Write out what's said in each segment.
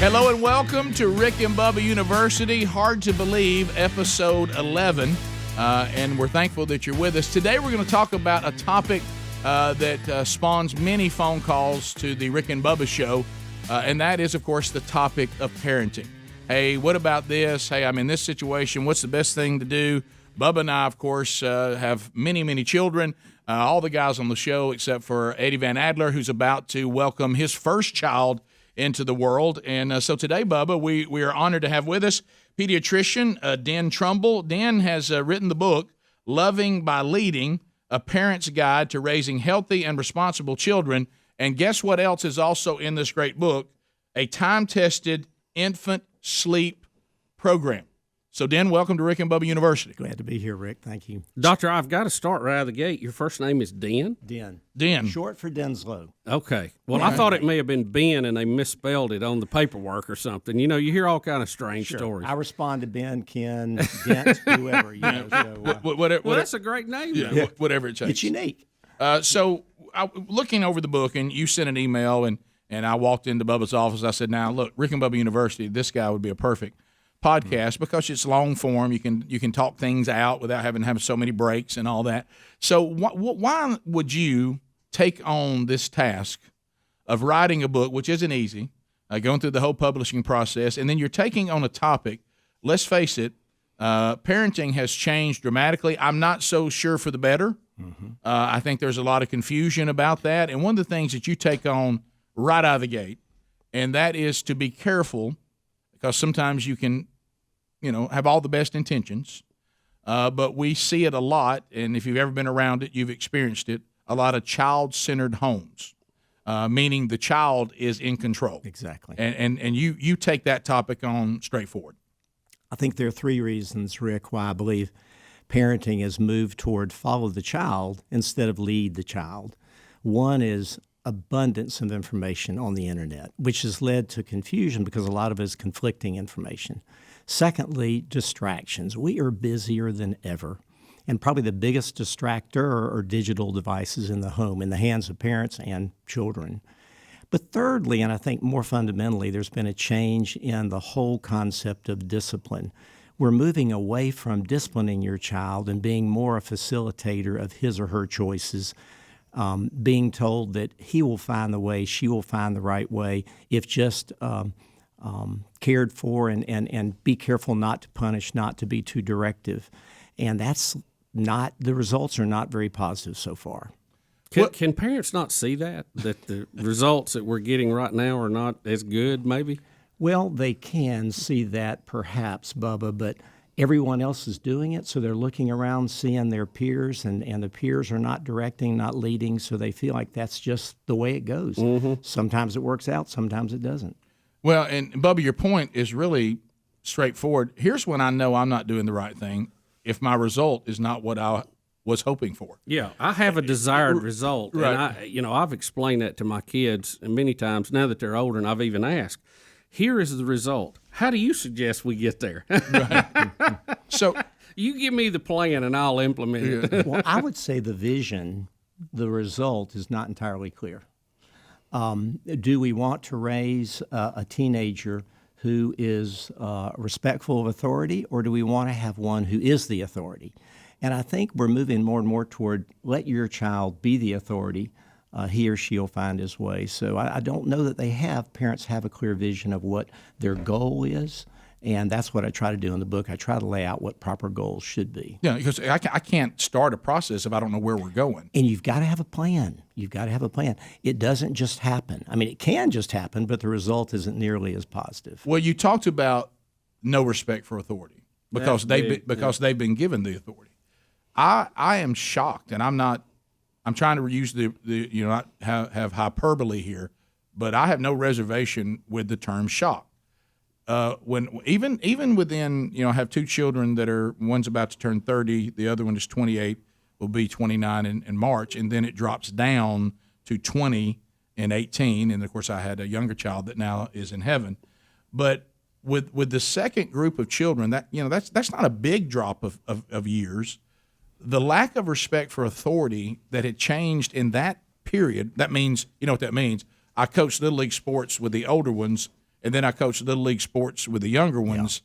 Hello and welcome to Rick and Bubba University, Hard to Believe, episode 11. And we're thankful that you're with us. Today we're going to talk about a topic that spawns many phone calls to the Rick and Bubba show, and that is, of course, the topic of parenting. Hey, what about this? Hey, I'm in this situation. What's the best thing to do? Bubba and I, of course, have many, many children. All the guys on the show except for Eddie Van Adler, who's about to welcome his first child into the world. And so today, Bubba, we are honored to have with us pediatrician Dan Trumbull. Dan has written the book, Loving by Leading, A Parent's Guide to Raising Healthy and Responsible Children. And guess what else is also in this great book? A time-tested infant sleep program. So, Dan, welcome to Rick and Bubba University. Glad to be here, Rick. Thank you. Doctor, I've got to start right out of the gate. Your first name is Den? Den. Short for Denslow. Okay. Well, I thought it may have been Ben and they misspelled it on the paperwork or something. You know, you hear all kind of strange stories. I respond to Ben, Ken, Dent, whoever, you know. So, well, that's a great name. Yeah, whatever it takes. It's unique. So, looking over the book, and you sent an email, and I walked into Bubba's office. I said, now, look, Rick and Bubba University, this guy would be a perfect podcast because it's long form. You can talk things out without having to have so many breaks and all that. So why would you take on this task of writing a book, which isn't easy, going through the whole publishing process, and then you're taking on a topic, let's face it, parenting has changed dramatically. I'm not so sure for the better. Mm-hmm. I think there's a lot of confusion about that. And one of the things that you take on right out of the gate, and that is to be careful, because sometimes you can, have all the best intentions, but we see it a lot, and if you've ever been around it, you've experienced it, a lot of child-centered homes, meaning the child is in control. Exactly. And you take that topic on straightforward. I think there are three reasons, Rick, why I believe parenting has moved toward follow the child instead of lead the child. One is abundance of information on the internet, which has led to confusion because a lot of it is conflicting information. Secondly, distractions. We are busier than ever, and probably the biggest distractor are digital devices in the home, in the hands of parents and children. But thirdly, and I think more fundamentally, there's been a change in the whole concept of discipline. We're moving away from disciplining your child and being more a facilitator of his or her choices, being told that he will find the way, she will find the right way, if just cared for, and be careful not to punish, not to be too directive. And the results are not very positive so far. Can parents not see that the results that we're getting right now are not as good, maybe? Well, they can see that perhaps, Bubba, but everyone else is doing it, so they're looking around, seeing their peers, and the peers are not directing, not leading, so they feel like that's just the way it goes. Mm-hmm. Sometimes it works out, sometimes it doesn't. Well, and Bubba, your point is really straightforward. Here's when I know I'm not doing the right thing, if my result is not what I was hoping for. Yeah, I have a desired result, right. And I've explained that to my kids many times now that they're older, and I've even asked, here is the result. How do you suggest we get there? Right. So you give me the plan and I'll implement it. Well, I would say the vision, the result is not entirely clear. Do we want to raise a teenager who is respectful of authority, or do we want to have one who is the authority? And I think we're moving more and more toward let your child be the authority. He or she will find his way. So I don't know that parents have a clear vision of what their goal is, and that's what I try to do in the book. I try to lay out what proper goals should be. Yeah, because I can't start a process if I don't know where we're going. And you've got to have a plan. It doesn't just happen. I mean, it can just happen, but the result isn't nearly as positive. Well, you talked about no respect for authority because they've been given the authority. I am shocked, and I'm trying to use not have hyperbole here, but I have no reservation with the term shock. When even within, I have two children that one's about to turn 30, the other one is 28, will be 29 in March, and then it drops down to 20 and 18, and of course I had a younger child that now is in heaven. But with the second group of children, that's not a big drop of years. The lack of respect for authority that had changed in that period, that means, you know what that means? I coached Little League sports with the older ones, and then I coached little league sports with the younger ones,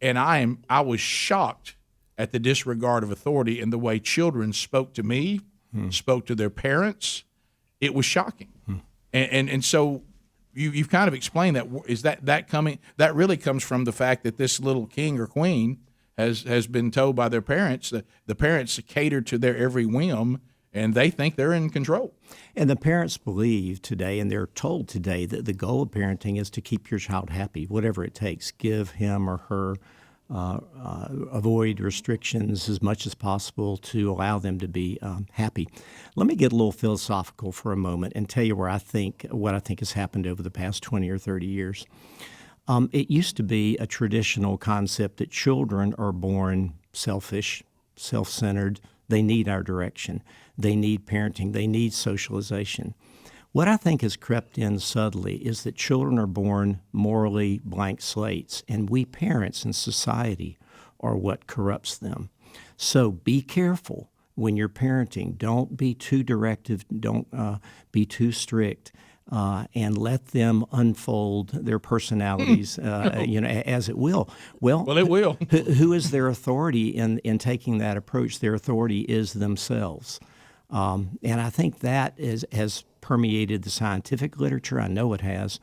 and I was shocked at the disregard of authority and the way children spoke to me, spoke to their parents. It was shocking, and so you've kind of explained that. Is that coming? That really comes from the fact that this little king or queen has been told by their parents that the parents cater to their every whim, and they think they're in control. And the parents believe today, and they're told today, that the goal of parenting is to keep your child happy, whatever it takes. Give him or her, avoid restrictions as much as possible to allow them to be happy. Let me get a little philosophical for a moment and tell you what I think has happened over the past 20 or 30 years. It used to be a traditional concept that children are born selfish, self-centered. They need our direction. They need parenting. They need socialization. What I think has crept in subtly is that children are born morally blank slates, and we parents in society are what corrupts them. So be careful when you're parenting. Don't be too directive. Don't be too strict. And let them unfold their personalities, as it will. Well, it will. Who is their authority in taking that approach? Their authority is themselves. And I think that has permeated the scientific literature. I know it has.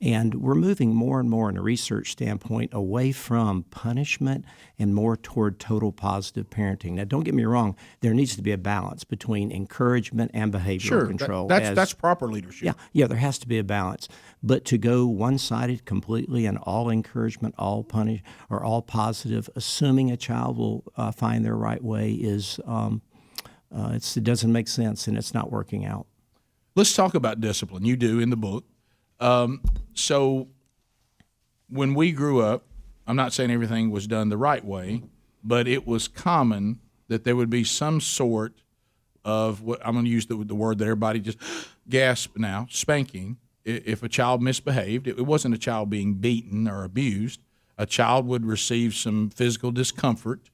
And we're moving more and more in a research standpoint away from punishment and more toward total positive parenting. Now, don't get me wrong. There needs to be a balance between encouragement and behavioral control. That's proper leadership. Yeah, there has to be a balance. But to go one-sided completely and all encouragement, all punish, or all positive, assuming a child will find their right way is it doesn't make sense, and it's not working out. Let's talk about discipline. You do in the book. So when we grew up, I'm not saying everything was done the right way, but it was common that there would be some sort of what I'm going to use the word that everybody just gasp now, spanking. If a child misbehaved, it wasn't a child being beaten or abused. A child would receive some physical discomfort,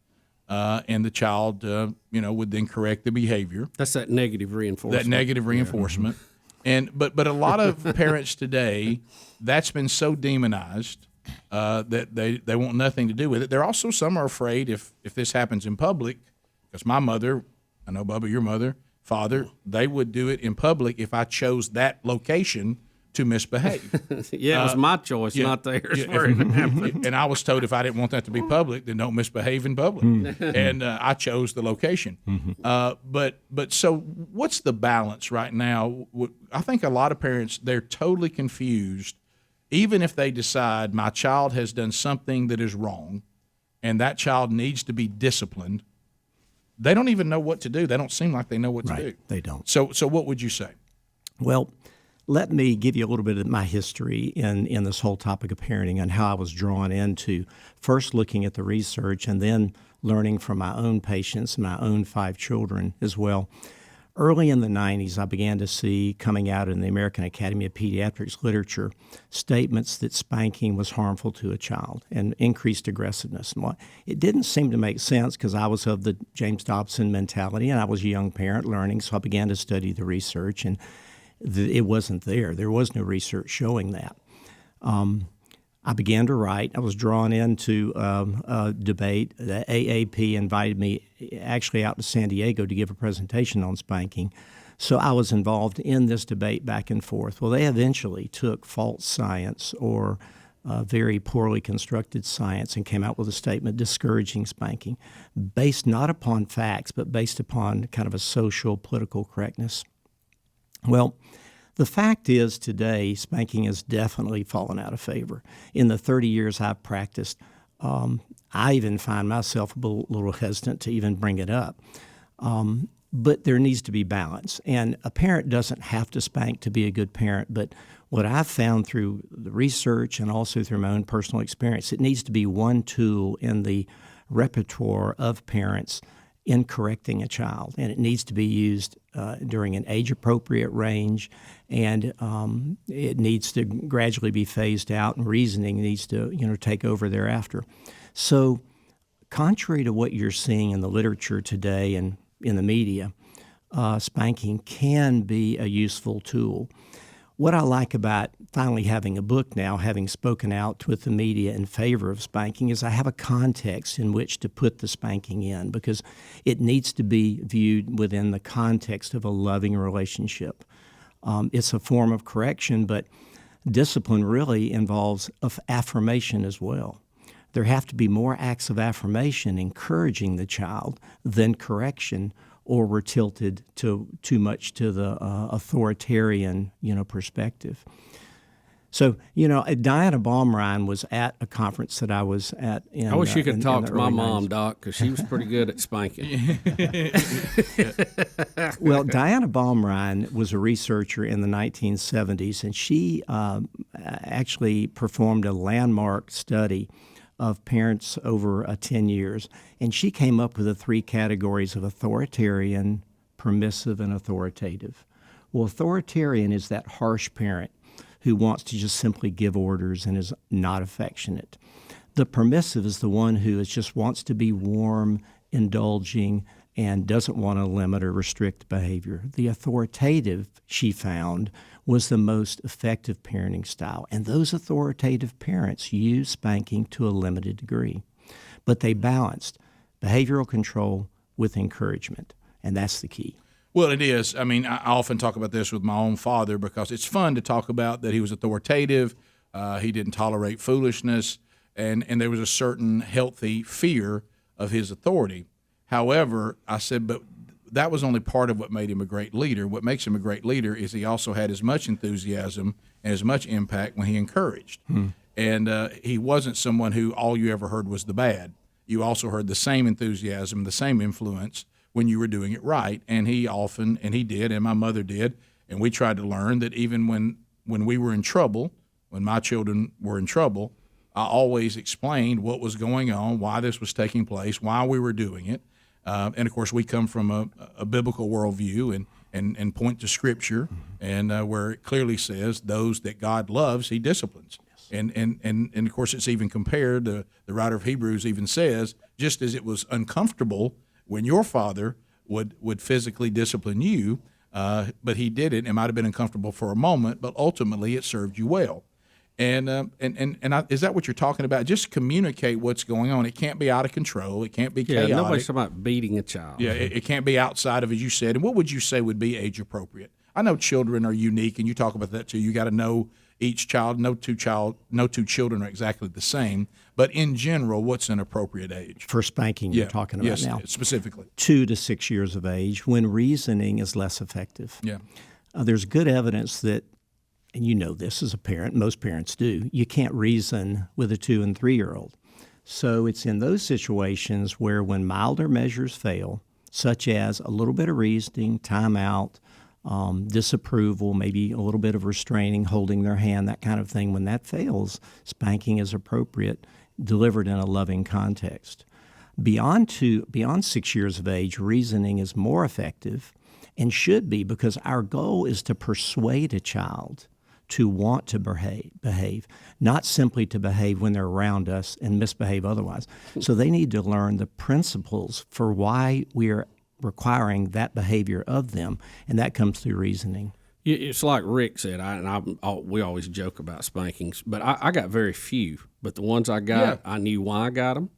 and the child, would then correct the behavior. That's that negative reinforcement. And but a lot of parents today, that's been so demonized that they want nothing to do with it. There also some are afraid if this happens in public, because my mother, I know Bubba, your mother, father, they would do it in public if I chose that location to misbehave. It was my choice, not theirs. And I was told if I didn't want that to be public, then don't misbehave in public. And I chose the location. But so what's the balance right now? I think a lot of parents, they're totally confused, even if they decide my child has done something that is wrong and that child needs to be disciplined. They don't even know what to do. They don't seem like they know what to do. They don't. So what would you say? Well, let me give you a little bit of my history in this whole topic of parenting and how I was drawn into first looking at the research and then learning from my own patients, my own 5 children as well. Early in the 90s, I began to see coming out in the American Academy of Pediatrics literature statements that spanking was harmful to a child and increased aggressiveness. And it didn't seem to make sense because I was of the James Dobson mentality and I was a young parent learning, so I began to study the research and it wasn't there. There was no research showing that. I began to write. I was drawn into a debate. The AAP invited me actually out to San Diego to give a presentation on spanking. So I was involved in this debate back and forth. Well, they eventually took false science or very poorly constructed science and came out with a statement discouraging spanking, based not upon facts, but based upon kind of a social, political correctness. Well, the fact is today spanking has definitely fallen out of favor. In the 30 years I've practiced, I even find myself a little hesitant to even bring it up. But there needs to be balance. And a parent doesn't have to spank to be a good parent. But what I've found through the research and also through my own personal experience, it needs to be one tool in the repertoire of parents in correcting a child, and it needs to be used during an age-appropriate range, and it needs to gradually be phased out, and reasoning needs to take over thereafter. So, contrary to what you're seeing in the literature today and in the media, spanking can be a useful tool. What I like about finally having a book now, having spoken out with the media in favor of spanking, is I have a context in which to put the spanking in, because it needs to be viewed within the context of a loving relationship. It's a form of correction, but discipline really involves affirmation as well. There have to be more acts of affirmation encouraging the child than correction, or we're tilted too much to the authoritarian, perspective. So, Diana Baumrein was at a conference that I was at. I wish you could talk to my mom, 90s. Doc, because she was pretty good at spanking. Well, Diana Baumrein was a researcher in the 1970s, and she actually performed a landmark study of parents over 10 years. And she came up with the 3 categories of authoritarian, permissive, and authoritative. Well, authoritarian is that harsh parent who wants to just simply give orders and is not affectionate. The permissive is the one who just wants to be warm, indulging, and doesn't want to limit or restrict behavior. The authoritative, she found, was the most effective parenting style. And those authoritative parents used spanking to a limited degree. But they balanced behavioral control with encouragement, and that's the key. Well, it is. I mean, I often talk about this with my own father because it's fun to talk about that he was authoritative, he didn't tolerate foolishness, and there was a certain healthy fear of his authority. However, I said, but that was only part of what made him a great leader. What makes him a great leader is he also had as much enthusiasm and as much impact when he encouraged. And he wasn't someone who all you ever heard was the bad. You also heard the same enthusiasm, the same influence when you were doing it right. And he often, and he did, and my mother did, and we tried to learn that even when we were in trouble, when my children were in trouble, I always explained what was going on, why this was taking place, why we were doing it. And, of course, we come from a biblical worldview and point to Scripture, and where it clearly says those that God loves, he disciplines. Yes. And of course, it's even compared, the writer of Hebrews even says, just as it was uncomfortable when your father would physically discipline you, but he did it. It might have been uncomfortable for a moment, but ultimately it served you well. And is that what you're talking about? Just communicate what's going on. It can't be out of control. It can't be chaotic. Nobody's talking about beating a child. Yeah, it can't be outside of, as you said. And what would you say would be age appropriate? I know children are unique, and you talk about that too. You got to know each child. No two children are exactly the same. But in general, what's an appropriate age For spanking, you're talking about now. Specifically 2 to 6 years of age, when reasoning is less effective. Yeah. There's good evidence that, and you know this as a parent, most parents do, you can't reason with a 2 and 3-year-old. So it's in those situations where when milder measures fail, such as a little bit of reasoning, timeout, disapproval, maybe a little bit of restraining, holding their hand, that kind of thing, when that fails, spanking is appropriate, delivered in a loving context. Beyond 6 years of age, reasoning is more effective and should be, because our goal is to persuade a child to want to behave, not simply to behave when they're around us and misbehave otherwise. So they need to learn the principles for why we are requiring that behavior of them, and that comes through reasoning. It's like Rick said, we always joke about spankings, but I got very few. But the ones I got, I knew why I got them.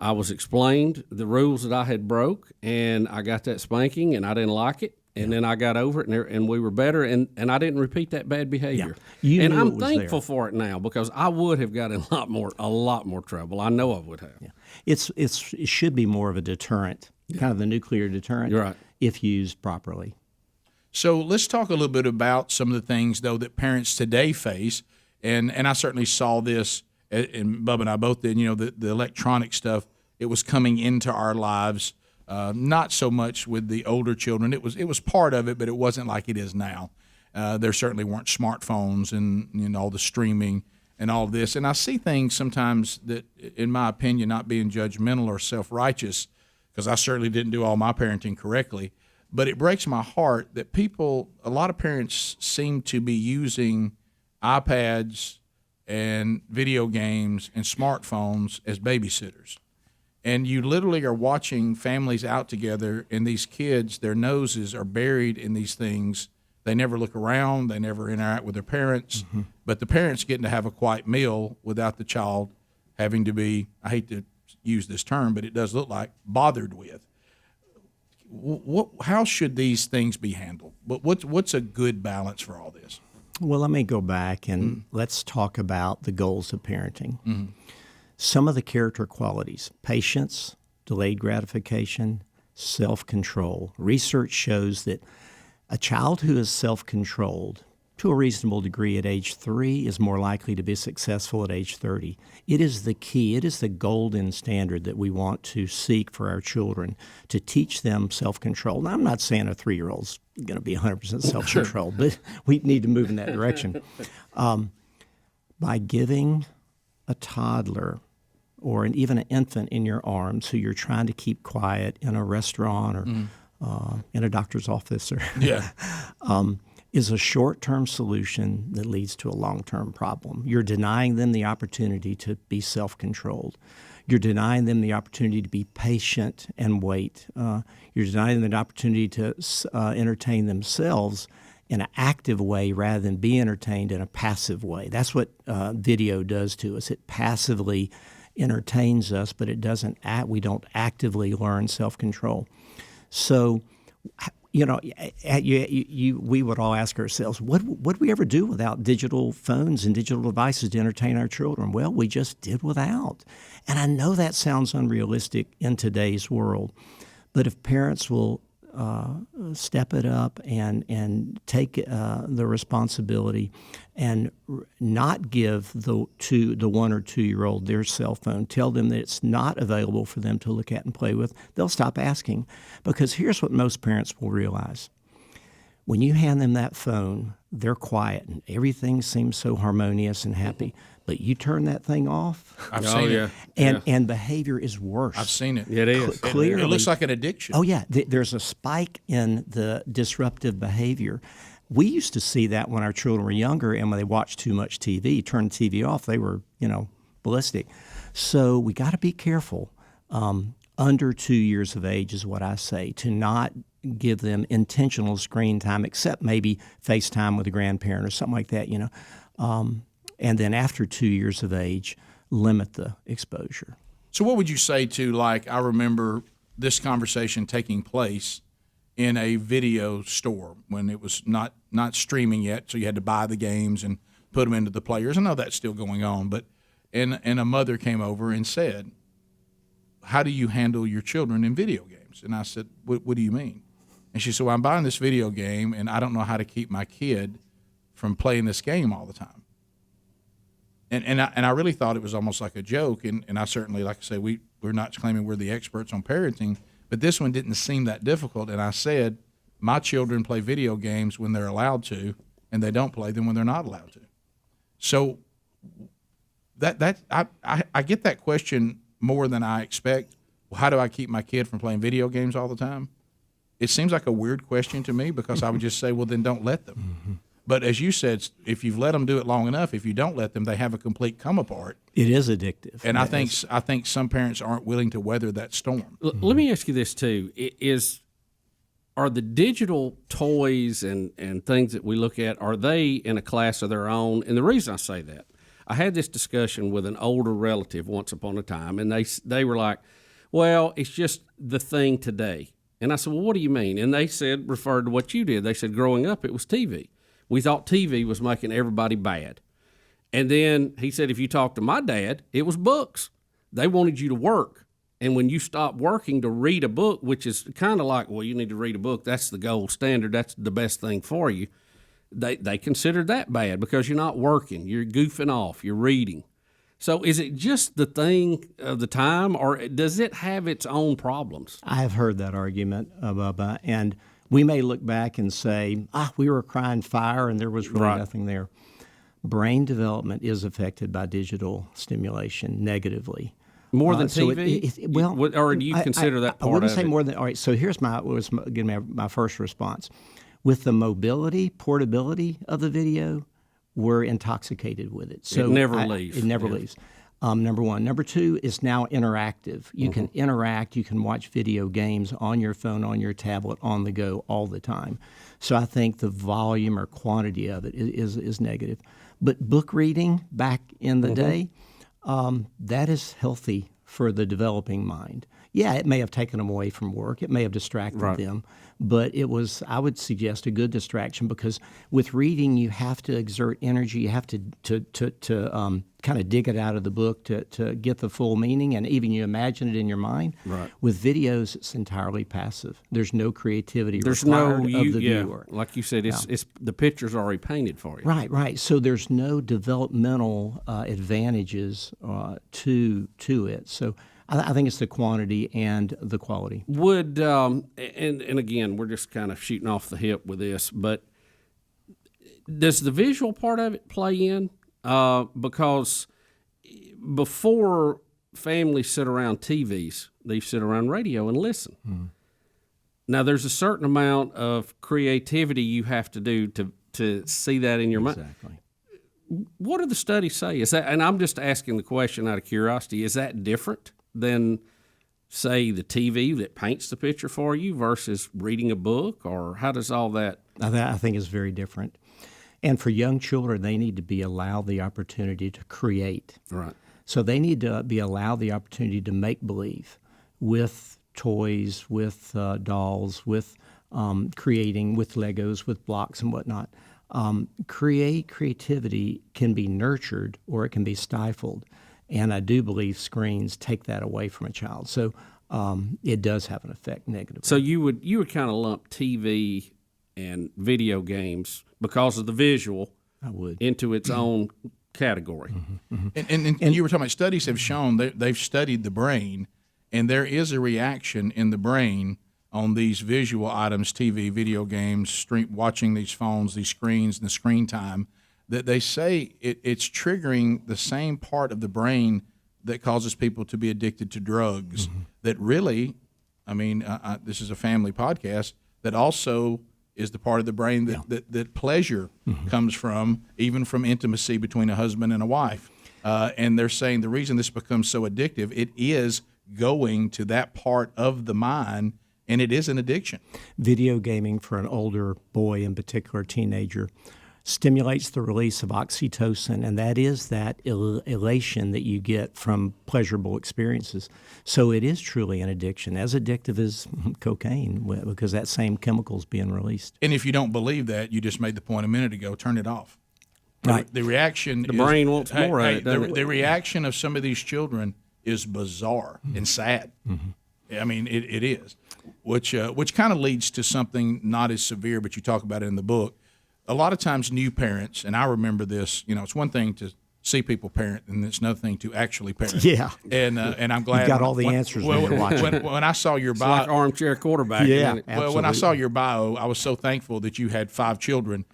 I was explained the rules that I had broke, and I got that spanking, and I didn't like it. And then I got over it, and we were better, and I didn't repeat that bad behavior. Yeah. And I'm thankful for it now, because I would have got in a lot more trouble. I know I would have. Yeah. It should be more of a deterrent, kind of the nuclear deterrent, You're right, if used properly. So let's talk a little bit about some of the things, though, that parents today face. And I certainly saw this, and Bubba and I both did, the electronic stuff. It was coming into our lives. Not so much with the older children. It was part of it, but it wasn't like it is now. There certainly weren't smartphones and all the streaming and all of this. And I see things sometimes that, in my opinion, not being judgmental or self-righteous, because I certainly didn't do all my parenting correctly, but it breaks my heart that a lot of parents seem to be using iPads and video games and smartphones as babysitters. And you literally are watching families out together, and these kids, their noses are buried in these things. They never look around. They never interact with their parents. But the parents getting to have a quiet meal without the child having to be, I hate to use this term, but it does look like, bothered with. How should these things be handled? What's a good balance for all this? Well, let me go back and let's talk about the goals of parenting. Some of the character qualities: patience, delayed gratification, self-control. Research shows that a child who is self-controlled to a reasonable degree at age 3 is more likely to be successful at age 30. It is the key. It is the golden standard that we want to seek for our children, to teach them self-control. Now, I'm not saying a 3-year-old's going to be 100% self-controlled, but we need to move in that direction. By giving a toddler or even an infant in your arms who you're trying to keep quiet in a restaurant or in a doctor's office or is a short-term solution that leads to a long-term problem. You're denying them the opportunity to be self-controlled. You're denying them the opportunity to be patient and wait. You're denying them the opportunity to entertain themselves in an active way rather than be entertained in a passive way. That's what video does to us. It passively entertains us, but it doesn't. We don't actively learn self-control. So, we would all ask ourselves, what would we ever do without digital phones and digital devices to entertain our children? Well, we just did without. And I know that sounds unrealistic in today's world, but if parents will step it up and take the responsibility and not give the 1 or 2-year-old their cell phone, tell them that it's not available for them to look at and play with, they'll stop asking. Because here's what most parents will realize. When you hand them that phone, they're quiet and everything seems so harmonious and happy. But you turn that thing off, I've seen it. And behavior is worse. I've seen it. It is. Clearly, It looks like an addiction. Oh, yeah. There's a spike in the disruptive behavior. We used to see that when our children were younger, and when they watched too much TV, turned the TV off, they were, ballistic. So we got to be careful. Under 2 years of age is what I say, to not give them intentional screen time, except maybe FaceTime with a grandparent or something like that, and then after 2 years of age, limit the exposure. So what would you say to, like, I remember this conversation taking place in a video store when it was not streaming yet, so you had to buy the games and put them into the players. I know that's still going on, but and a mother came over and said, how do you handle your children in video games? And I said, what do you mean? And she said, well, I'm buying this video game, and I don't know how to keep my kid from playing this game all the time. And I really thought it was almost like a joke, and I certainly, like I say, we're not claiming we're the experts on parenting, but this one didn't seem that difficult. And I said, my children play video games when they're allowed to, and they don't play them when they're not allowed to. So I get that question more than I expect. Well, how do I keep my kid from playing video games all the time? It seems like a weird question to me, because I would just say, well, then don't let them. Mm-hmm. But as you said, if you've let them do it long enough, if you don't let them, they have a complete come apart. It is addictive. And I think some parents aren't willing to weather that storm. Let me ask you this too: are the digital toys and things that we look at, are they in a class of their own? And the reason I say that, I had this discussion with an older relative once upon a time, and they were like, "Well, it's just the thing today." And I said, "Well, what do you mean?" And they referred to what you did. They said, growing up, it was TV. We thought TV was making everybody bad. And then he said, if you talk to my dad, it was books. They wanted you to work. And when you stop working to read a book, which is kind of like, well, you need to read a book. That's the gold standard. That's the best thing for you. They considered that bad because you're not working. You're goofing off. You're reading. So is it just the thing of the time, or does it have its own problems? I have heard that argument, Bubba, and we may look back and say, we were crying fire and there was really nothing there. Brain development is affected by digital stimulation negatively. More than so TV? Or do you consider that part of it? I wouldn't say more than, all right, so here's my first response. With the mobility, portability of the video, we're intoxicated with it. So it never leaves. It never leaves. Number one. Number two is now interactive. You can interact. You can watch video games on your phone, on your tablet, on the go all the time. So I think the volume or quantity of it is negative. But book reading back in the day, that is healthy for the developing mind. Yeah, it may have taken them away from work. It may have distracted them. But it was, I would suggest, a good distraction, because with reading, you have to exert energy. You have to kind of dig it out of the book to get the full meaning, and even you imagine it in your mind. Right. With videos, it's entirely passive. There's no creativity There's required no, of the viewer. like you said, it's the picture's already painted for you. Right. So there's no developmental advantages to it. So I think it's the quantity and the quality. Would and again, we're just kind of shooting off the hip with this, but does the visual part of it play in? Because before families sit around TVs, they sit around radio and listen. Now, there's a certain amount of creativity you have to do to see that in your mind. Exactly. What do the studies say? Is that, and I'm just asking the question out of curiosity, is that different than, say, the TV that paints the picture for you versus reading a book, or how does all that? I think it's very different. And for young children, they need to be allowed the opportunity to create. Right. So they need to be allowed the opportunity to make believe with toys, with dolls, with creating, with Legos, with blocks and whatnot. Creativity can be nurtured or it can be stifled. And I do believe screens take that away from a child. So it does have an effect negatively. So you would kind of lump TV and video games, because of the visual, I would, into its own category. And you were talking about studies have shown they've studied the brain, and there is a reaction in the brain on these visual items, TV, video games, watching these phones, these screens, and the screen time, that they say it's triggering the same part of the brain that causes people to be addicted to drugs. That really, I mean, this is a family podcast, that also is the part of the brain that pleasure comes from, even from intimacy between a husband and a wife. And they're saying the reason this becomes so addictive, it is going to that part of the mind, and it is an addiction. Video gaming for an older boy, in particular teenager, stimulates the release of oxytocin, and that is that elation that you get from pleasurable experiences. So it is truly an addiction, as addictive as cocaine, because that same chemical is being released. And if you don't believe that, you just made the point a minute ago, turn it off. Right. The reaction The brain wants more of it, doesn't it? The reaction of some of these children is bizarre and sad. I mean, it is, which kind of leads to something not as severe, but you talk about it in the book. A lot of times new parents, and I remember this, it's one thing to see people parent, and it's another thing to actually parent. Yeah. And I'm glad. You got all the answers when you're watching. When I saw your It's bio. like armchair quarterback. Yeah. Isn't it? Well, when I saw your bio, I was so thankful that you had 5 children.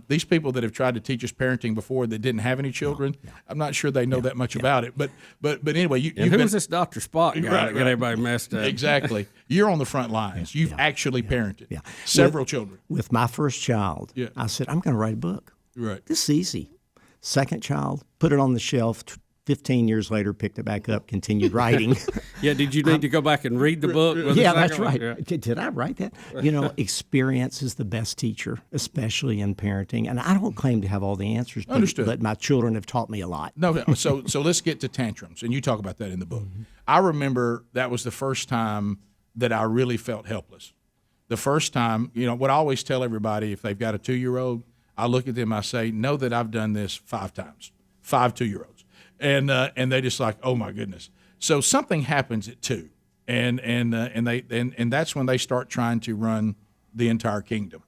These people that have tried to teach us parenting before that didn't have any children, I'm not sure they know that much about it. But anyway, And who's this Dr. Spot guy that got everybody messed up? Exactly. You're on the front lines. You've actually parented several children. With my first child, I said, I'm going to write a book. Right. This is easy. Second child, put it on the shelf. 15 years later, picked it back up, continued writing. Yeah, did you need to go back and read the book? with the Yeah, second that's one? right. Yeah. Did I write that? Experience is the best teacher, especially in parenting. And I don't claim to have all the answers, but my children have taught me a lot. No, so let's get to tantrums, and you talk about that in the book. I remember that was the first time that I really felt helpless. The first time, what I always tell everybody, if they've got a 2-year-old, I look at them, I say, know that I've done this 5 times, 5 2-year-olds. And they just like, oh my goodness. So something happens at 2, and that's when they start trying to run the entire kingdom.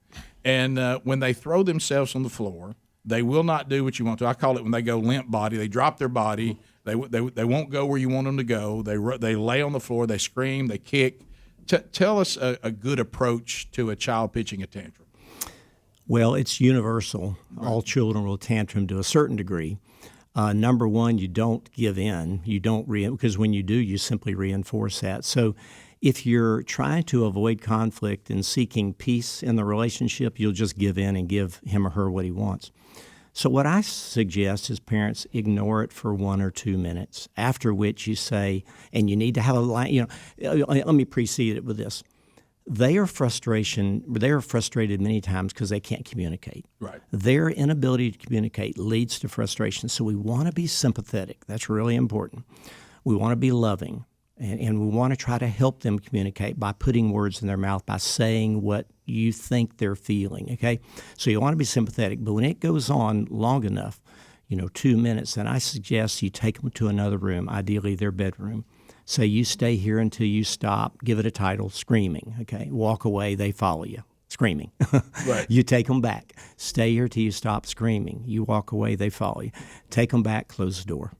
And when they throw themselves on the floor, they will not do what you want to. I call it when they go limp body. They drop their body. They won't go where you want them to go. They lay on the floor. They scream. They kick. Tell us a good approach to a child pitching a tantrum. Well, it's universal. Right. All children will tantrum to a certain degree. Number one, you don't give in. You don't because when you do, you simply reinforce that. So if you're trying to avoid conflict and seeking peace in the relationship, you'll just give in and give him or her what he wants. So what I suggest is parents ignore it for 1 or 2 minutes, after which you say, and you need to have a line, let me precede it with this. They are frustrated many times because they can't communicate. Right. Their inability to communicate leads to frustration. So we want to be sympathetic. That's really important. We want to be loving. And we want to try to help them communicate by putting words in their mouth, by saying what you think they're feeling, okay? So you want to be sympathetic. But when it goes on long enough, 2 minutes, then I suggest you take them to another room, ideally their bedroom. Say, you stay here until you stop. Give it a title, screaming, okay? Walk away, they follow you, screaming. Right. You take them back. Stay here till you stop screaming. You walk away, they follow you. Take them back, close the door.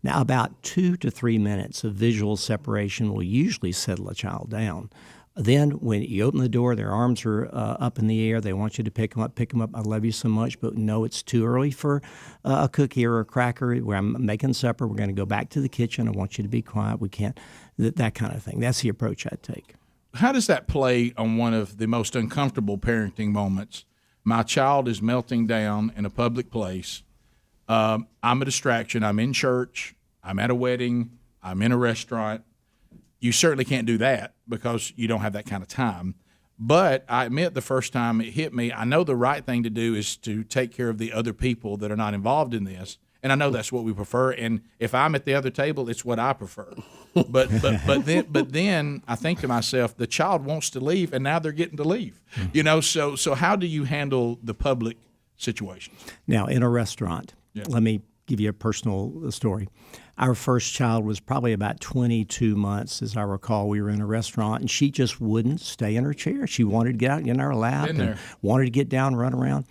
Now, about 2 to 3 minutes of visual separation will usually settle a child down. Then when you open the door, their arms are up in the air. They want you to pick them up. I love you so much, but no, it's too early for a cookie or a cracker. Where I'm making supper. We're going to go back to the kitchen. I want you to be quiet. We can't, that kind of thing. That's the approach I'd take. How does that play on one of the most uncomfortable parenting moments? My child is melting down in a public place. I'm a distraction. I'm in church. I'm at a wedding. I'm in a restaurant. You certainly can't do that because you don't have that kind of time. But I admit the first time it hit me, I know the right thing to do is to take care of the other people that are not involved in this. And I know that's what we prefer. And if I'm at the other table, it's what I prefer. But then I think to myself, the child wants to leave, and now they're getting to leave. So how do you handle the public situations? Now, in a restaurant, let me give you a personal story. Our first child was probably about 22 months, as I recall. We were in a restaurant, and she just wouldn't stay in her chair. She wanted to get out in our lap and wanted to get down, run around.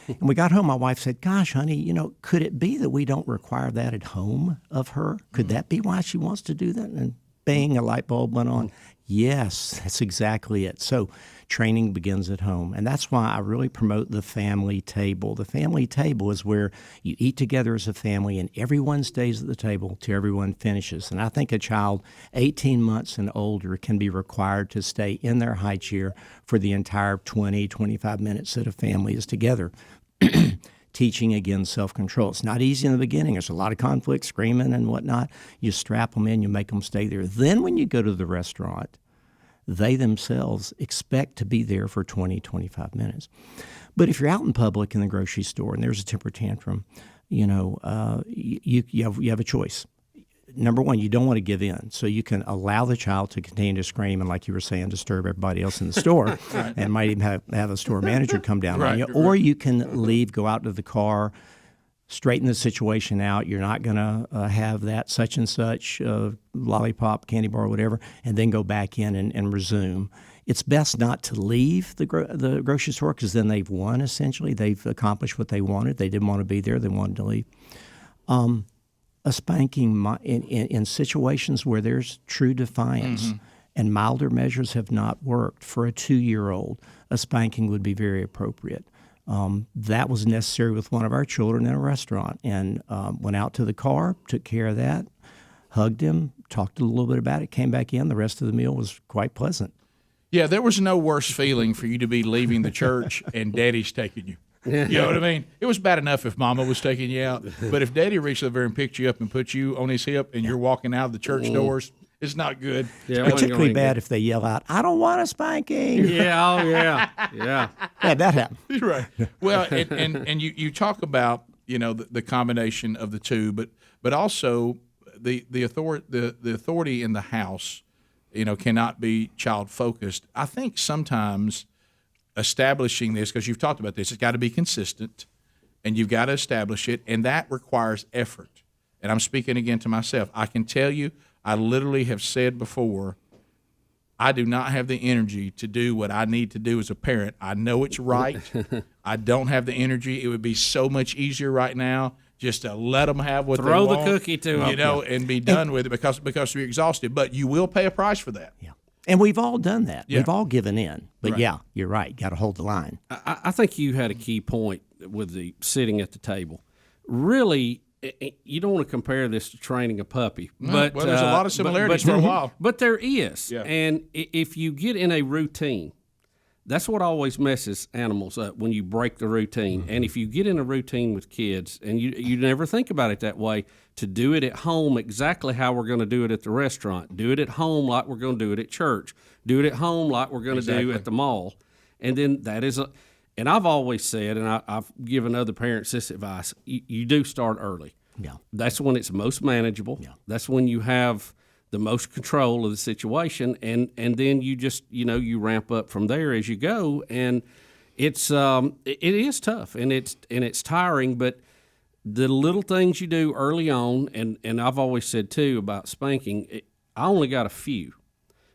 And we got home. My wife said, gosh, honey, could it be that we don't require that at home of her? Could that be why she wants to do that? And bang, a light bulb went on. Yes, that's exactly it. So training begins at home. And that's why I really promote the family table. The family table is where you eat together as a family and everyone stays at the table till everyone finishes. And I think a child 18 months and older can be required to stay in their high chair for the entire 20, 25 minutes that a family is together. Teaching, again, self-control. It's not easy in the beginning. There's a lot of conflict, screaming and whatnot. You strap them in, you make them stay there. Then when you go to the restaurant, they themselves expect to be there for 20, 25 minutes. But if you're out in public in the grocery store and there's a temper tantrum, you have a choice. Number one, you don't want to give in. So you can allow the child to continue to scream and, like you were saying, disturb everybody else in the store and might even have a store manager come down on you. Or you can leave, go out to the car, straighten the situation out. You're not going to have that such and such lollipop, candy bar, whatever, and then go back in and resume. It's best not to leave the grocery store because then they've won, essentially. They've accomplished what they wanted. They didn't want to be there. They wanted to leave. A spanking in situations where there's true defiance and milder measures have not worked for a 2-year-old, a spanking would be very appropriate. That was necessary with one of our children in a restaurant, and went out to the car, took care of that, hugged him, talked a little bit about it, came back in. The rest of the meal was quite pleasant. Yeah, there was no worse feeling for you to be leaving the church and Daddy's taking you. You know what I mean? It was bad enough if Mama was taking you out, but if Daddy reached over and picked you up and put you on his hip and you're walking out of the church doors, it's not good. Yeah, particularly bad if they yell out, "I don't want a spanking." Yeah, yeah. Yeah, that happened. Right. Well, and you talk about the combination of the two, but also the authority in the house, cannot be child focused. I think sometimes establishing this, because you've talked about this, it's got to be consistent, and you've got to establish it, and that requires effort. And I'm speaking again to myself. I can tell you, I literally have said before, I do not have the energy to do what I need to do as a parent. I know it's right. I don't have the energy. It would be so much easier right now just to let them have what they want. Throw the cookie to them. And be done with it because you're exhausted. But you will pay a price for that. Yeah. And we've all done that. Yeah. We've all given in. But Right. yeah, you're right. Got to hold the line. I think you had a key point with the sitting at the table. Really, you don't want to compare this to training a puppy. But well, there's a lot of similarities for a while. But there is. Yeah. And if you get in a routine, That's what always messes animals up, when you break the routine. And if you get in a routine with kids, and you never think about it that way, to do it at home exactly how we're going to do it at the restaurant, do it at home like we're going to do it at church, do it at home like we're going to do at the mall. And then and I've always said, and I've given other parents this advice, you do start early. Yeah. That's when it's most manageable. Yeah. That's when you have the most control of the situation, and then you just, you ramp up from there as you go. And it is tough, and it's tiring, but the little things you do early on, and I've always said too about spanking, I only got a few,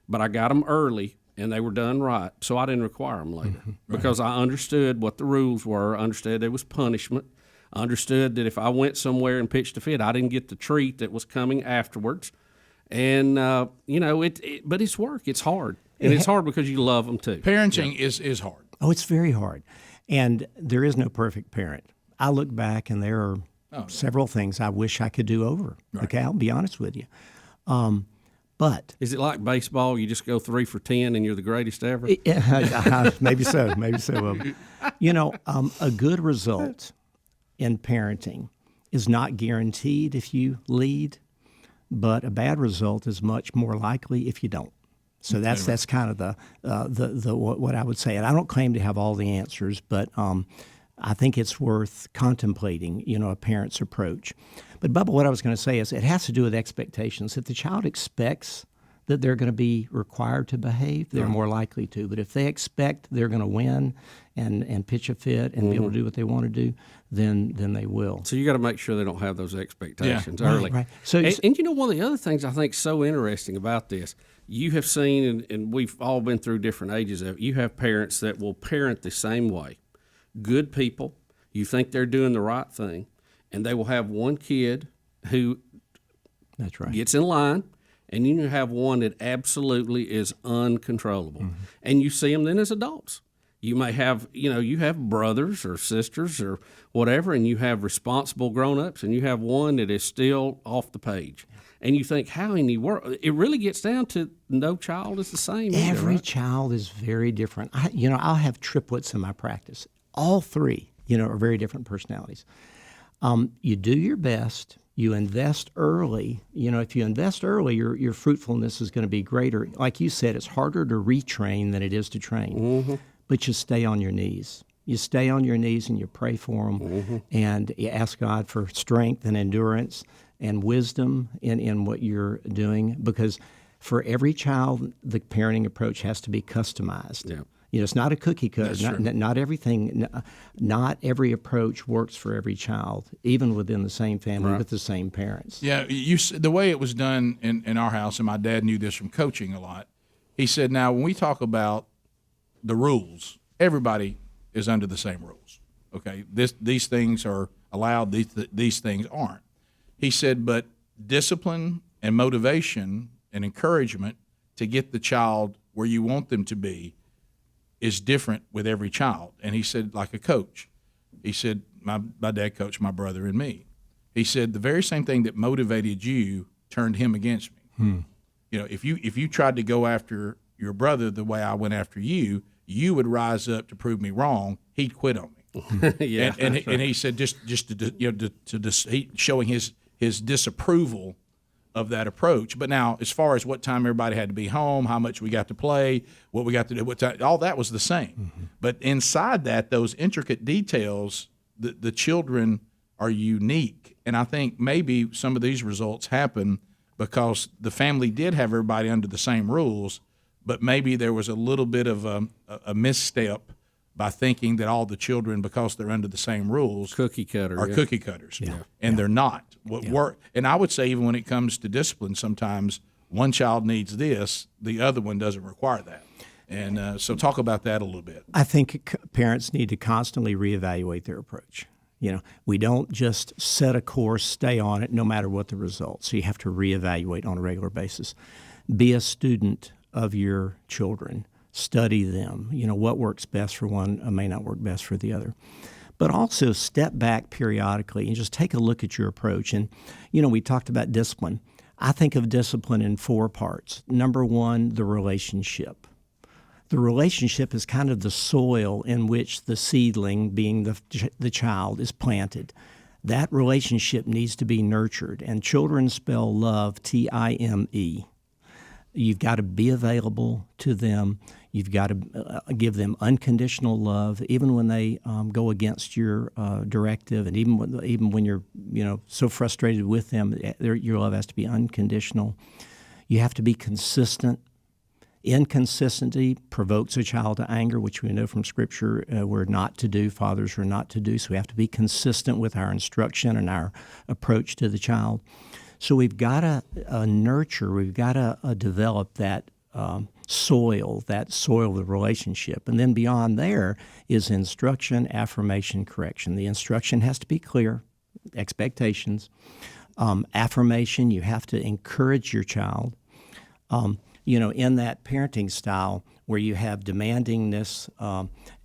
but I got them early, and they were done right, so I didn't require them later. Right. Because I understood what the rules were. I understood there was punishment. I understood that if I went somewhere and pitched a fit, I didn't get the treat that was coming afterwards. And, but it's work. It's hard. And it's hard because you love them too. Parenting is hard. Oh, it's very hard. And there is no perfect parent. I look back and there are several things I wish I could do over. Right. Okay, I'll be honest with you. But is it like baseball? You just go 3 for 10 and you're the greatest ever? Maybe so. Maybe so. A good result in parenting is not guaranteed if you lead, but a bad result is much more likely if you don't. So that's kind of the what I would say. And I don't claim to have all the answers, but I think it's worth contemplating, a parent's approach. But Bubba, what I was going to say is it has to do with expectations. If the child expects that they're going to be required to behave, they're more likely to. But if they expect they're going to win and pitch a fit and be able to do what they want to do, then they will. So you got to make sure they don't have those expectations early. Right. So, and one of the other things I think is so interesting about this, you have seen, and we've all been through different ages of it, you have parents that will parent the same way. Good people, you think they're doing the right thing, and they will have one kid who gets in line, and you have one that absolutely is uncontrollable. Mm-hmm. And you see them then as adults. You may have, you have brothers or sisters or whatever, and you have responsible grown-ups, and you have one that is still off the page. And you think, how in the world? It really gets down to no child is the same. Every child is very different. I'll have triplets in my practice. All three, are very different personalities. You do your best. You invest early. If you invest early, your fruitfulness is going to be greater. Like you said, it's harder to retrain than it is to train. Mm-hmm. But you stay on your knees. You stay on your knees and you pray for them, and you ask God for strength and endurance and wisdom in what you're doing. Because for every child, the parenting approach has to be customized. Yeah. It's not a cookie cutter. Not everything. Not every approach works for every child, even within the same family with the same parents. Yeah, the way it was done in our house, and my dad knew this from coaching a lot. He said, "Now, when we talk about the rules, everybody is under the same rules. Okay, these things are allowed. These things aren't." He said, "But discipline and motivation and encouragement to get the child where you want them to be is different with every child." And he said, like a coach, he said, my dad coached my brother and me. He said, the very same thing that motivated you turned him against me. If you tried to go after your brother the way I went after you, you would rise up to prove me wrong. He'd quit on me. Yeah, and he said just showing his disapproval of that approach. But now, as far as what time everybody had to be home, how much we got to play, what we got to do, what time, all that was the same. Mm-hmm. But inside that, those intricate details, the children are unique. And I think maybe some of these results happen because the family did have everybody under the same rules, but maybe there was a little bit of a misstep by thinking that all the children, because they're under the same rules, cookie cutters. Yeah. And they're not. And I would say even when it comes to discipline, sometimes one child needs this, the other one doesn't require that. And so talk about that a little bit. I think parents need to constantly reevaluate their approach. We don't just set a course, stay on it, no matter what the results. So you have to reevaluate on a regular basis. Be a student of your children. Study them. What works best for one may not work best for the other. But also step back periodically and just take a look at your approach. And, we talked about discipline. I think of discipline in 4 parts. Number 1, the relationship. The relationship is kind of the soil in which the seedling, being the child, is planted. That relationship needs to be nurtured, and children spell love Time. You've got to be available to them. You've got to give them unconditional love, even when they go against your directive, and even when you're so frustrated with them. Your love has to be unconditional. You have to be consistent. Inconsistency provokes a child to anger, which we know from Scripture we're not to do. Fathers are not to do. So we have to be consistent with our instruction and our approach to the child. So we've got to nurture, we've got to develop that soil of the relationship. And then beyond there is instruction, affirmation, correction. The instruction has to be clear, expectations. Affirmation, you have to encourage your child. In that parenting style where you have demandingness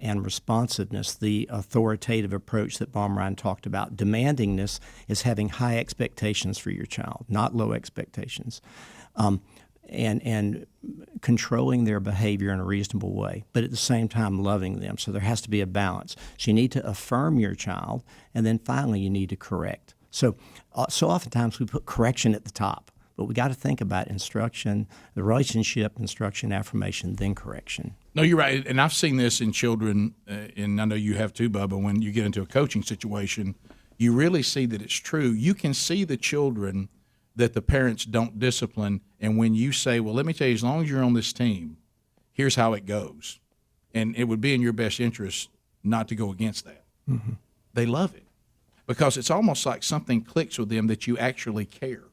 and responsiveness, the authoritative approach that Baumrind talked about. Demandingness is having high expectations for your child, not low expectations, and controlling their behavior in a reasonable way, but at the same time loving them. So there has to be a balance. So you need to affirm your child, and then finally you need to correct. So oftentimes we put correction at the top. But we got to think about instruction, the relationship, instruction, affirmation, then correction. No, you're right. And I've seen this in children, and I know you have too, Bubba. When you get into a coaching situation, you really see that it's true. You can see the children that the parents don't discipline. And when you say, well, let me tell you, as long as you're on this team, here's how it goes. And it would be in your best interest not to go against that. Mm-hmm. They love it because it's almost like something clicks with them that you actually care.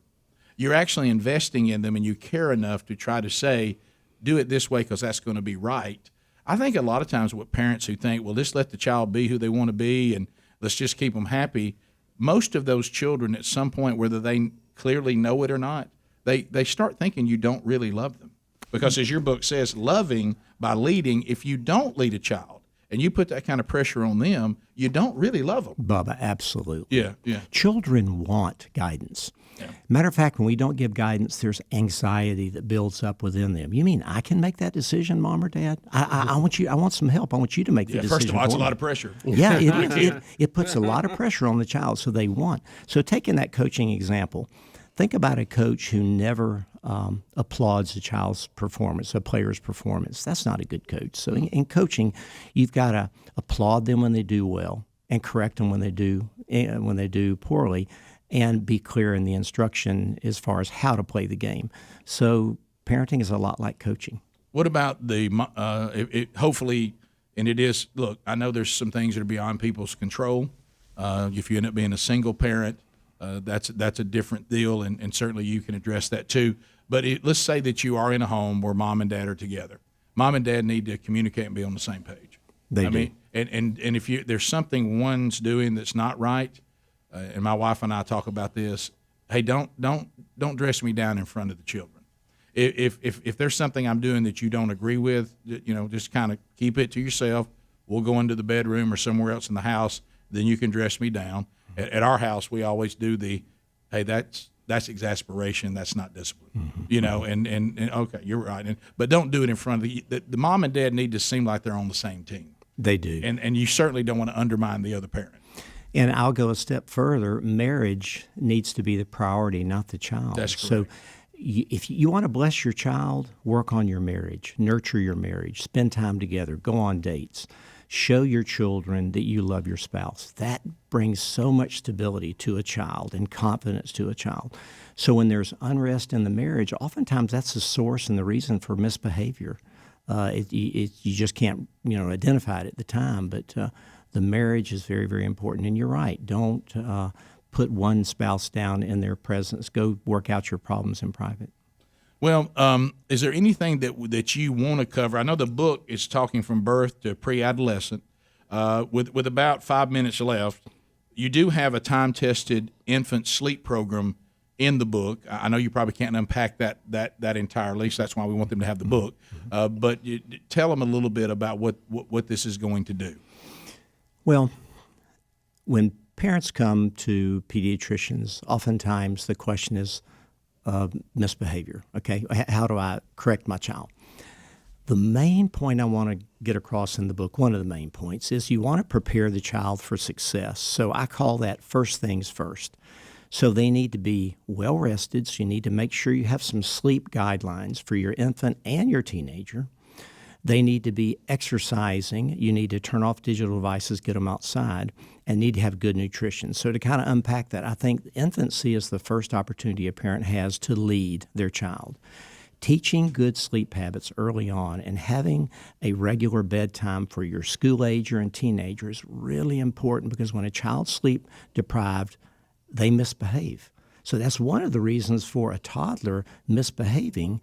You're actually investing in them, and you care enough to try to say, do it this way because that's going to be right. I think a lot of times with parents who think, well, just let the child be who they want to be and let's just keep them happy, most of those children at some point, whether they clearly know it or not, they start thinking you don't really love them. Because as your book says, loving by leading, if you don't lead a child and you put that kind of pressure on them, you don't really love them. Bubba, absolutely. Yeah. Children want guidance. Yeah. Matter of fact, when we don't give guidance, there's anxiety that builds up within them. You mean I can make that decision, Mom or Dad? I want you. I want some help. I want you to make the decision. First of all, it's a lot of pressure. Yeah, it puts a lot of pressure on the child, so they want. So taking that coaching example, think about a coach who never applauds a child's performance, a player's performance. That's not a good coach. So in coaching, you've got to applaud them when they do well and correct them when they do poorly, and be clear in the instruction as far as how to play the game. So parenting is a lot like coaching. What about hopefully, and it is, look, I know there's some things that are beyond people's control. If you end up being a single parent, that's a different deal, and certainly you can address that too. But let's say that you are in a home where mom and dad are together. Mom and dad need to communicate and be on the same page. They do. And if there's something one's doing that's not right, and my wife and I talk about this, hey, don't dress me down in front of the children. If there's something I'm doing that you don't agree with, just kind of keep it to yourself. We'll go into the bedroom or somewhere else in the house. Then you can dress me down. At our house, we always do hey, that's exasperation. That's not discipline. Mm-hmm. And okay, you're right. But don't do it in front of the mom and dad need to seem like they're on the same team. They do. And you certainly don't want to undermine the other parent. And I'll go a step further. Marriage needs to be the priority, not the child. That's correct. So if you want to bless your child, work on your marriage, nurture your marriage, spend time together, go on dates. Show your children that you love your spouse. That brings so much stability to a child and confidence to a child. So when there's unrest in the marriage, oftentimes that's the source and the reason for misbehavior. You just can't identify it at the time, but the marriage is very, very important. And you're right. Don't put one spouse down in their presence. Go work out your problems in private. Well, is there anything that you want to cover? I know the book is talking from birth to pre-adolescent. With about 5 minutes left, you do have a time-tested infant sleep program in the book. I know you probably can't unpack that entirely, so that's why we want them to have the book. But tell them a little bit about what this is going to do. Well, when parents come to pediatricians, oftentimes the question is misbehavior. Okay, how do I correct my child? The main point I want to get across in the book, one of the main points, is you want to prepare the child for success. So I call that first things first. So they need to be well rested. So you need to make sure you have some sleep guidelines for your infant and your teenager. They need to be exercising. You need to turn off digital devices, get them outside, and need to have good nutrition. So to kind of unpack that, I think infancy is the first opportunity a parent has to lead their child. Teaching good sleep habits early on and having a regular bedtime for your school ager and teenager is really important, because when a child's sleep deprived, they misbehave. So that's one of the reasons for a toddler misbehaving.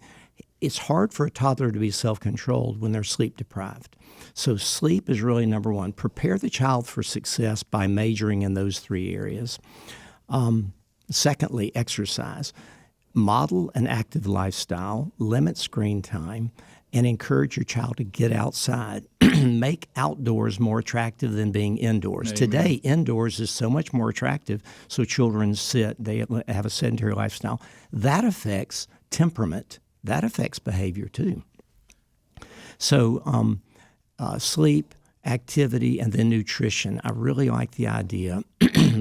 It's hard for a toddler to be self-controlled when they're sleep deprived. So sleep is really number one. Prepare the child for success by majoring in those three areas. Secondly, exercise. Model an active lifestyle, limit screen time, and encourage your child to get outside. Make outdoors more attractive than being indoors. Amen. Today, indoors is so much more attractive, so children sit, they have a sedentary lifestyle. That affects temperament. That affects behavior too. So sleep, activity, and then nutrition. I really like the idea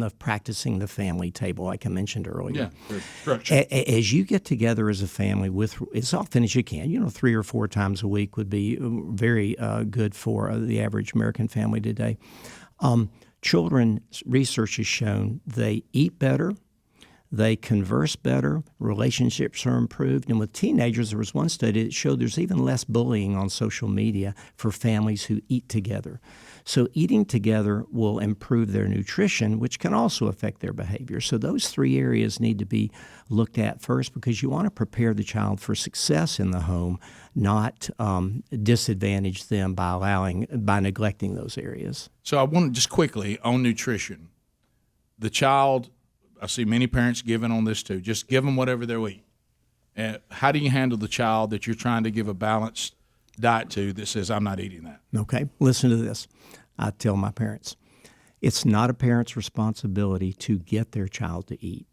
of practicing the family table, like I mentioned earlier. Yeah, structure. As you get together as a family with as often as you can, 3 or 4 times a week would be very good for the average American family today. Children, research has shown they eat better, they converse better, relationships are improved. And with teenagers, there was one study that showed there's even less bullying on social media for families who eat together. So eating together will improve their nutrition, which can also affect their behavior. So those 3 areas need to be looked at first, because you want to prepare the child for success in the home, not disadvantage them by neglecting those areas. So I want to just quickly on nutrition. The child, I see many parents giving on this too. Just give them whatever they'll eat. And how do you handle the child that you're trying to give a balanced diet to that says, I'm not eating that? Okay, listen to this. I tell my parents, it's not a parent's responsibility to get their child to eat.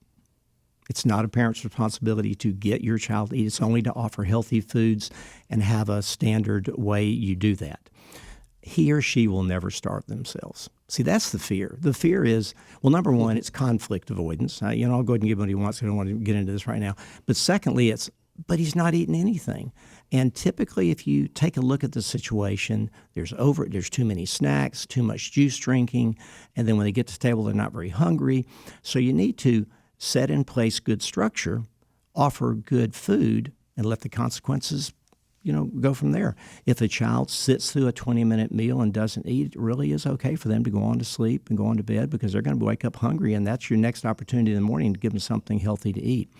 It's not a parent's responsibility to get your child to eat. It's only to offer healthy foods and have a standard way you do that. He or she will never starve themselves. See, that's the fear. The fear is, well, number one, it's conflict avoidance. I'll go ahead and give him what he wants. I don't want to get into this right now. But secondly, but he's not eating anything. And typically, if you take a look at the situation, there's too many snacks, too much juice drinking, and then when they get to the table, they're not very hungry. So you need to set in place good structure, offer good food, and let the consequences go from there. If a child sits through a 20-minute meal and doesn't eat, it really is okay for them to go on to sleep and go on to bed, because they're going to wake up hungry, and that's your next opportunity in the morning to give them something healthy to eat.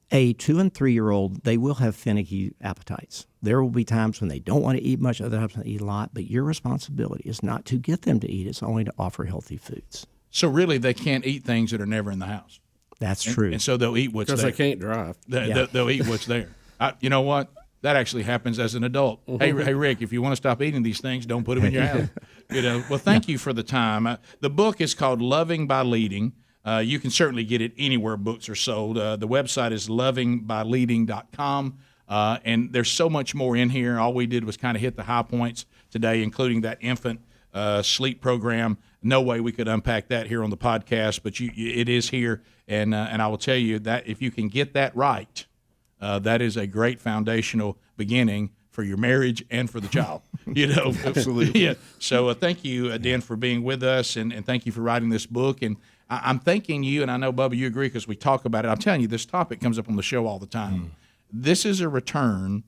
A 2- and 3-year-old, they will have finicky appetites. There will be times when they don't want to eat much, other times when they eat a lot, but your responsibility is not to get them to eat. It's only to offer healthy foods. So really, they can't eat things that are never in the house. That's true. And so they'll eat what's there. Because they can't drive. They'll eat what's there. You know what? That actually happens as an adult. Hey, Rick, if you want to stop eading these things, don't put them in your house. Well, thank you for the time. The book is called Loving by Leading. You can certainly get it anywhere books are sold. The website is lovingbyleading.com. And there's so much more in here. All we did was kind of hit the high points today, including that infant sleep program. No way we could unpack that here on the podcast, but it is here. And I will tell you that if you can get that right, that is a great foundational beginning for your marriage and for the child. Absolutely. Yeah. So thank you, Dan, for being with us, and thank you for writing this book. And I'm thanking you, and I know, Bubba, you agree because we talk about it. I'm telling you, this topic comes up on the show all the time. This is a return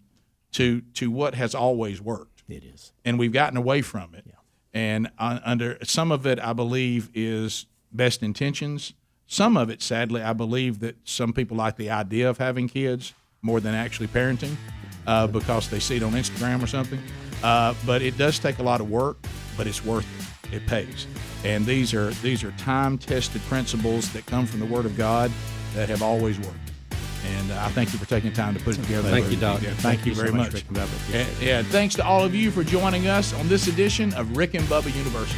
to what has always worked. It is. And we've gotten away from it. Yeah. And under some of it, I believe, is best intentions. Some of it, sadly, I believe that some people like the idea of having kids more than actually parenting because they see it on Instagram or something. But it does take a lot of work, but it's worth it. It pays. And these are time-tested principles that come from the Word of God that have always worked. And I thank you for taking time to put it together. Thank you, Doc. Yeah, thank you very much. Rick and Bubba. And thanks to all of you for joining us on this edition of Rick and Bubba University.